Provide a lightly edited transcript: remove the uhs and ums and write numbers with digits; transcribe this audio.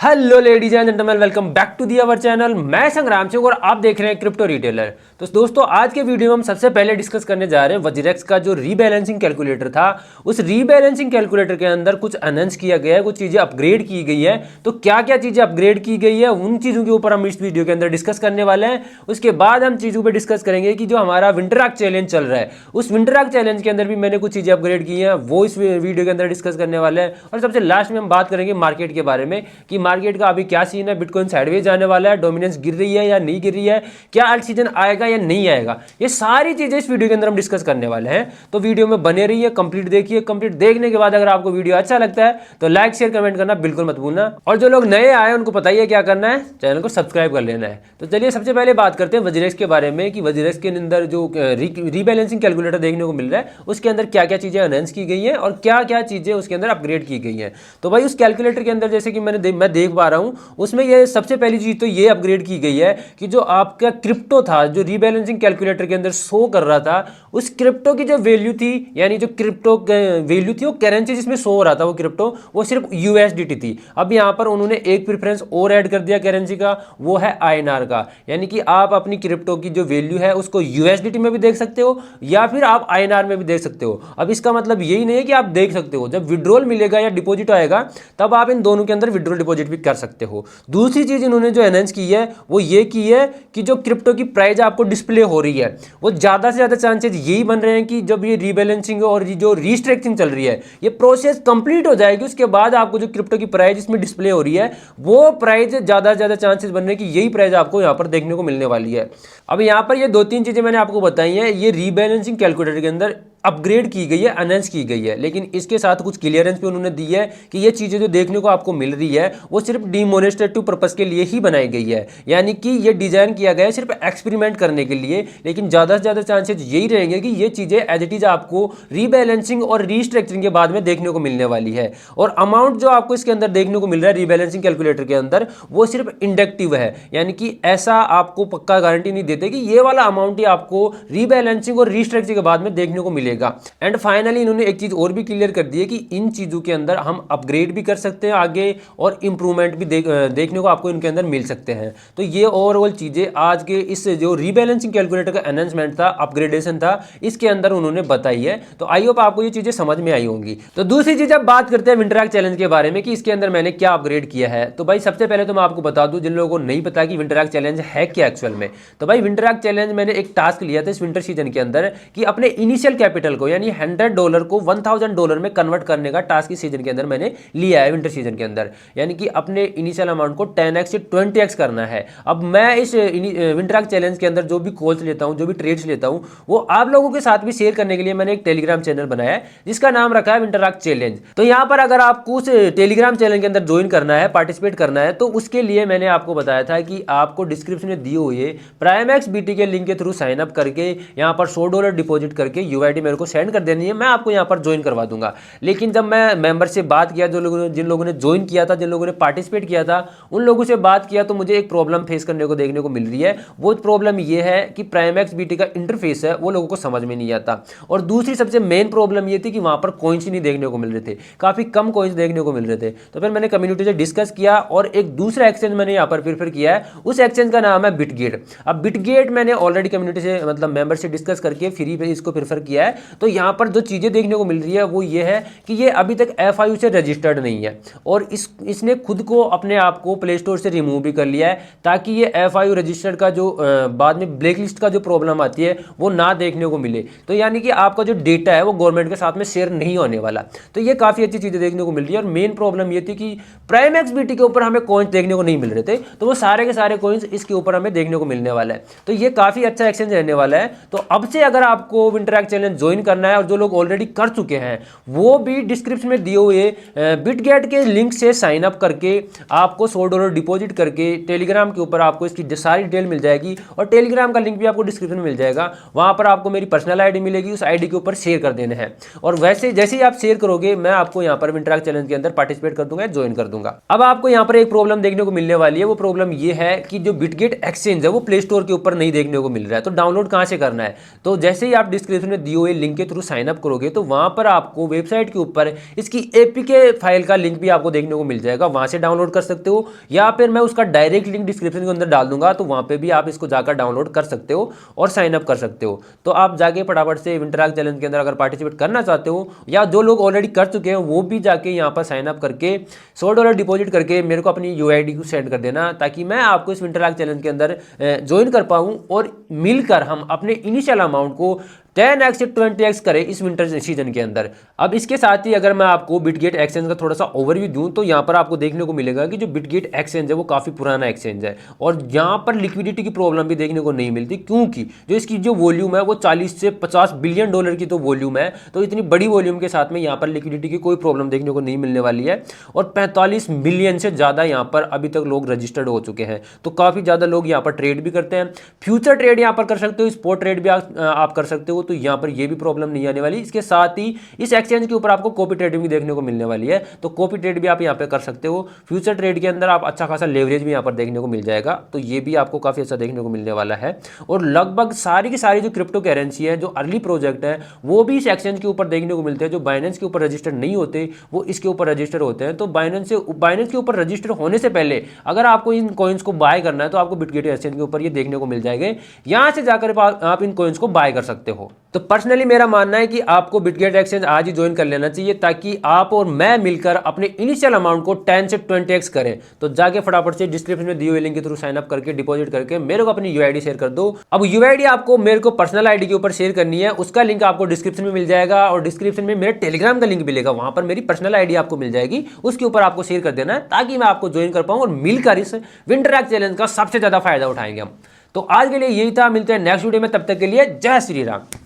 Hello ladies and gentleman, welcome back to the our channel. मैं संग्राम सिंह और आप देख रहे हैं क्रिप्टो रिटेलर। तो दोस्तों, आज के वीडियो में हम सबसे पहले डिस्कस करने जा रहे हैं वज्रेक्स का जो रीबैलेंसिंग कैलकुलेटर था। उस रीबैलेंसिंग कैलकुलेटर के अंदर कुछ अनाउंस किया गया है, कुछ चीज़ें अपग्रेड की गई है। तो क्या क्या चीज़ें अपग्रेड की गई है, उन चीज़ों के ऊपर हम इस वीडियो के अंदर डिस्कस करने वाले हैं। उसके बाद हम चीज़ों पर डिस्कस करेंगे कि जो हमारा विंटरआर्क चैलेंज चल रहा है, उस विंटरआर्क चैलेंज के अंदर भी मैंने कुछ चीज़ें अपग्रेड की हैं, वो इस वीडियो के अंदर डिस्कस करने वाले हैं। और सबसे लास्ट में हम बात करेंगे मार्केट के बारे में कि मार्केट का अभी क्या सीन है, बिटकॉइन साइडवेज जाने वाला है, डोमिनेंस गिर रही है या नहीं गिर रही है, क्या अल्ट सीजन आएगा या नहीं आएगा, ये सारी चीजें इस वीडियो के अंदर हम डिस्कस करने वाले हैं। तो वीडियो में बने रहिए, कंप्लीट देखिए। कंप्लीट देखने के बाद अगर आपको वीडियो अच्छा लगता है तो लाइक शेयर कमेंट करना बिल्कुल मत भूलना। और जो लोग नए आए उनको पता ही है क्या करना है, चैनल को सब्सक्राइब कर लेना है। तो चलिए सबसे पहले बात करते हैं वज्रेक्स के बारे में कि वज्रेक्स के अंदर जो रीबैलेंसिंग कैलकुलेटर देखने को मिल रहा है उसके अंदर क्या क्या चीजें अनाउंस की गई हैं और क्या क्या चीजें उसके अंदर अपग्रेड की गई हैं। तो भाई उस कैलकुलेटर के अंदर जैसे कि मैं देख पा रहा हूं, उसमें ये सबसे पहली चीज तो ये अपग्रेड की गई है कि जो आपका क्रिप्टो था, जो रीबैलेंसिंग कैलकुलेटर के अंदर शो कर रहा था, उस क्रिप्टो की जो वैल्यू थी, यानी जो क्रिप्टो वैल्यू थी, वो करेंसी जिसमें शो हो रहा था वो क्रिप्टो, वो सिर्फ यूएसडीटी थी। अब यहां पर उन्होंने एक प्रेफरेंस और ऐड कर दिया करेंसी का, वो है आईएनआर का। यानी कि आप अपनी क्रिप्टो की जो वैल्यू है उसको यूएसडीटी में भी देख सकते हो या फिर आप आईएनआर में भी देख सकते हो। अब इसका मतलब यही नहीं है कि आप देख सकते हो, जब विड्रॉल मिलेगा या डिपॉजिट आएगा तब आप इन दोनों के अंदर विड्रॉल डिपॉजिट भी कर सकते हो। दूसरी चीज इन्होंने जो अनाउंस की है वो ये की है कि जो क्रिप्टो की प्राइस आपको डिस्प्ले हो रही है, वो ज्यादा से ज्यादा चांसेस यही बन रहे हैं कि जब ये रीबैलेंसिंग और ये जो रीस्ट्रक्चरिंग चल रही है, ये प्रोसेस कंप्लीट हो जाएगी, उसके बाद आपको जो क्रिप्टो की प्राइस इसमें डिस्प्ले हो रही है, वो प्राइस ज्यादा से ज्यादा चांसेस बन रहे हैं कि यही प्राइस आपको यहां पर देखने को मिलने वाली है। अब यहां पर ये दो तीन चीजें मैंने आपको बताई हैं, ये रीबैलेंसिंग कैलकुलेटर के अंदर अपग्रेड की गई है, अनाउंस की गई है, लेकिन इसके साथ कुछ क्लियरेंस भी उन्होंने दी है कि ये चीजें जो देखने को आपको मिल रही है वो सिर्फ डिमोन्स्ट्रेटिव पर्पस के लिए ही बनाई गई है। यानी कि ये डिजाइन किया गया है सिर्फ एक्सपेरिमेंट करने के लिए, लेकिन ज्यादा से ज्यादा चांसेस यही रहेंगे कि ये चीजें एज इट इज आपको रीबैलेंसिंग और रीस्ट्रक्चरिंग के बाद में देखने को मिलने वाली है। और अमाउंट जो आपको इसके अंदर देखने को मिल रहा है रीबैलेंसिंग कैलकुलेटर के अंदर, वो सिर्फ इंडक्टिव है, यानी कि ऐसा आपको पक्का गारंटी नहीं देते कि ये वाला अमाउंट ही आपको रीबैलेंसिंग और रीस्ट्रक्चरिंग के बाद में देखने को मिलेगा। एंड फाइनली इन्होंने एक चीज और भी क्लियर कर दी है कि इन चीजों के अंदर हम अपग्रेड भी कर सकते हैं आगे, और इंप्रूवमेंट भी देखने को आपको इनके अंदर मिल सकते हैं। तो ये ओवरऑल चीजें आज के इस जो रीबैलेंसिंग कैलकुलेटर का अनाउंसमेंट था, अपग्रेडेशन था, इसके अंदर उन्होंने बताई है। तो आई होप आपको ये चीजें समझ में आई होंगी। तो दूसरी चीज अब बात करते हैं विंटरआर्क चैलेंज के बारे में कि इसके अंदर मैंने क्या अपग्रेड किया है। तो भाई सबसे पहले तो मैं आपको बता दूं, जिन लोगों को नहीं पता कि विंटरआर्क चैलेंज है क्या एक्चुअल में, तो भाई विंटरआर्क चैलेंज मैंने एक टास्क लिया था इस विंटर सीजन के अंदर कि अपने इनिशियल कैपिटल को, यानी $100 को $1000 में कन्वर्ट करने का टास्क इस सीजन के अंदर मैंने लिया है, विंटर सीजन के अंदर। यानी कि अपने इनिशियल अमाउंट को 10x से 20x करना है। अब मैं इस विंटरआर्क चैलेंज के अंदर जो भी कॉल्स लेता हूं, जो भी ट्रेड्स लेता हूं, वो आप लोगों के साथ भी शेयर करने के लिए मैंने एक टेलीग्राम चैनल बनाया है जिसका नाम रखा है विंटरआर्क चैलेंज। तो यहां पर अगर आपको उस टेलीग्राम चैनल के अंदर ज्वाइन करना है, पार्टिसिपेट करना है, तो उसके लिए मैंने आपको बताया था कि आपको डिस्क्रिप्शन में दिए हुए प्राइमएक्स बीटी के लिंक के थ्रू साइन अप करके यहां पर $100 डिपॉजिट करके यूआईडी मेरे को सेंड कर देनी है, मैं आपको यहां पर ज्वाइन करवा दूंगा। लेकिन जब मैं मेंबर से बात किया, जिन लोगों ने ज्वाइन किया था, जिन लोगों ने पार्टिसिपेट किया था, उन लोगों से बात किया तो मुझे एक प्रॉब्लम फेस करने को देखने को मिल रही है। वो प्रॉब्लम ये है कि प्राइमएक्स बीटी का इंटरफेस है वो लोगों को समझ में नहीं आता। और दूसरी सबसे मेन प्रॉब्लम ये थी कि वहां पर कॉइन्स ही नहीं देखने को मिल रहे थे, काफी कम कॉइन्स देखने को मिल रहे थे। तो फिर मैंने कम्युनिटी से डिस्कस किया और एक दूसरा एक्सचेंज मैंने यहाँ पर प्रेफर किया है। उस एक्सचेंज का नाम है बिटगेट। अब बिटगेट मैंने ऑलरेडी कम्युनिटी से, मतलब मेंबर से डिस्कस करके फ्री पे इसको प्रेफर किया है। तो यहाँ पर जो चीजें देखने को मिल रही है वो ये है कि ये अभी तक FIU से रजिस्टर्ड नहीं है, और इसने खुद को, अपने आप को प्ले स्टोर से रिमूव भी कर लिया है ताकि ये FIU रजिस्टर्ड का जो बाद में ब्लैक लिस्ट का जो प्रॉब्लम आती है वो ना देखने को मिले। तो यानी कि आपका जो डेटा है वो गवर्नमेंट के साथ में शेयर नहीं होने वाला। तो ये काफी अच्छी चीजें देखने को मिल रही है। और मेन प्रॉब्लम ये थी कि प्राइमएक्स बीटी के ऊपर हमें कॉइन्स देखने को नहीं मिल रहे थे, तो वो सारे के सारे कॉइन्स इसके ऊपर हमें देखने को मिलने वाला है। तो ये काफी अच्छा एक्सचेंज रहने वाला है। तो अब से अगर आपको विंटरआर्क चैलेंज ज्वाइन करना है, और जो लोग ऑलरेडी कर चुके हैं वो भी डिस्क्रिप्शन में दिए हुए बिटगेट के लिंक से साइन अप करके आपको $100 डिपॉजिट करके टेलीग्राम के ऊपर आपको इसकी सारी डिटेल मिल जाएगी। और टेलीग्राम का लिंक भी आपको डिस्क्रिप्शन में मिल जाएगा, वहां पर आपको मेरी पर्सनल आईडी मिलेगी, उस आईडी के ऊपर शेयर कर देने हैं। और वैसे जैसे ही आप शेयर करोगे मैं आपको यहाँ पर विंटरआर्क चैलेंज के अंदर पार्टिसिपेट कर दूंगा, ज्वाइन कर दूंगा। अब आपको यहाँ पर एक प्रॉब्लम देखने को मिलने वाली है। वो प्रॉब्लम ये है कि जो बिटगेट एक्सचेंज है वो प्ले स्टोर के ऊपर नहीं देखने को मिल रहा है। तो डाउनलोड कहां से करना है, तो जैसे ही आप डिस्क्रिप्शन में दिए हुए लिंक के थ्रू साइन अप करोगे तो वहां पर आपको वेबसाइट के ऊपर इसकी एपीके फाइल का लिंक भी आपको देखने को मिल जाएगा, वहां से डाउनलोड कर सकते हो, या फिर मैं उसका डायरेक्ट लिंक डिस्क्रिप्शन के अंदर डाल दूंगा, तो वहां पे भी आप इसको जाकर डाउनलोड कर सकते हो और साइन अप कर सकते हो। तो आप जाके फटाफट से विंटरलैक चैलेंज के अंदर अगर पार्टिसिपेट करना चाहते हो, या जो लोग ऑलरेडी कर चुके हैं वो भी जाके यहाँ पर साइन अप करके $100 डिपॉजिट करके मेरे को अपनी यूआईडी को सेंड कर देना, ताकि मैं आपको इस विंटरलैक चैलेंज के अंदर ज्वाइन कर पाऊँ और मिलकर हम अपने इनिशियल अमाउंट को 10x से 20x करें इस विंटर सीजन के अंदर। अब इसके साथ ही अगर मैं आपको बिटगेट एक्सचेंज का थोड़ा सा ओवरव्यू दूं तो यहाँ पर आपको देखने को मिलेगा कि जो बिटगेट एक्सचेंज है वो काफ़ी पुराना एक्सचेंज है और यहाँ पर लिक्विडिटी की प्रॉब्लम भी देखने को नहीं मिलती, क्योंकि जो इसकी जो वॉल्यूम है वो 40 से 50 बिलियन डॉलर की तो वॉल्यूम है, तो इतनी बड़ी वॉल्यूम के साथ में यहाँ पर लिक्विडिटी की कोई प्रॉब्लम देखने को नहीं मिलने वाली है। और 45 मिलियन से ज़्यादा यहाँ पर अभी तक लोग रजिस्टर्ड हो चुके हैं, तो काफ़ी ज़्यादा लोग यहाँ पर ट्रेड भी करते हैं। फ्यूचर ट्रेड यहाँ पर कर सकते हो, स्पॉट ट्रेड भी आप कर सकते हो, तो यहाँ पर ये भी प्रॉब्लम नहीं आने वाली। इसके साथ ही इस एक्सचेंज के ऊपर आपको कॉपी ट्रेडिंग भी देखने को मिलने वाली है, तो कॉपी ट्रेड भी आप यहाँ पे कर सकते हो। फ्यूचर ट्रेड के अंदर आप अच्छा खासा लेवरेज भी यहाँ पर देखने को मिल जाएगा, तो ये भी आपको काफ़ी अच्छा देखने को मिलने वाला है। और लगभग सारी की सारी जो क्रिप्टो करेंसी है, जो अर्ली प्रोजेक्ट है, वो भी इस एक्सचेंज के ऊपर देखने को मिलते हैं। जो बाइनेंस के ऊपर रजिस्टर्ड नहीं होते वो इसके ऊपर रजिस्टर होते हैं। तो बाइनेंस के ऊपर रजिस्टर होने से पहले अगर आपको इन कॉइन्स को बाय करना है तो आपको बिटगेट एक्सचेंज के ऊपर ये देखने को मिल जाएंगे, यहाँ से जाकर आप इन कॉइन्स को बाय कर सकते हो। तो पर्सनली मेरा मानना है कि आपको बिटगेट एक्सचेंज आज ही ज्वाइन कर लेना चाहिए, ताकि आप और मैं मिलकर अपने इनिशियल अमाउंट को 10 से 20x करें। तो जाके फटाफट से डिस्क्रिप्शन में दिए हुए लिंक के थ्रू साइन अप करके डिपॉजिट करके मेरे को अपनी यूआईडी शेयर कर दो। अब यूआईडी आपको मेरे को पर्सनल आईडी के ऊपर शेयर करनी है, उसका लिंक आपको डिस्क्रिप्शन में मिल जाएगा, और डिस्क्रिप्शन में मेरे टेलीग्राम का लिंक मिलेगा, वहां पर मेरी पर्सनल आईडी आपको मिल जाएगी, उसके ऊपर आपको शेयर कर देना है, ताकि मैं आपको ज्वाइन कर पाऊं और मिलकर इस विंटरलैक चैलेंज का सबसे ज्यादा फायदा उठाएंगे हम। तो आज के लिए यही था, मिलते हैं नेक्स्ट वीडियो में, तब तक के लिए जय श्री राम।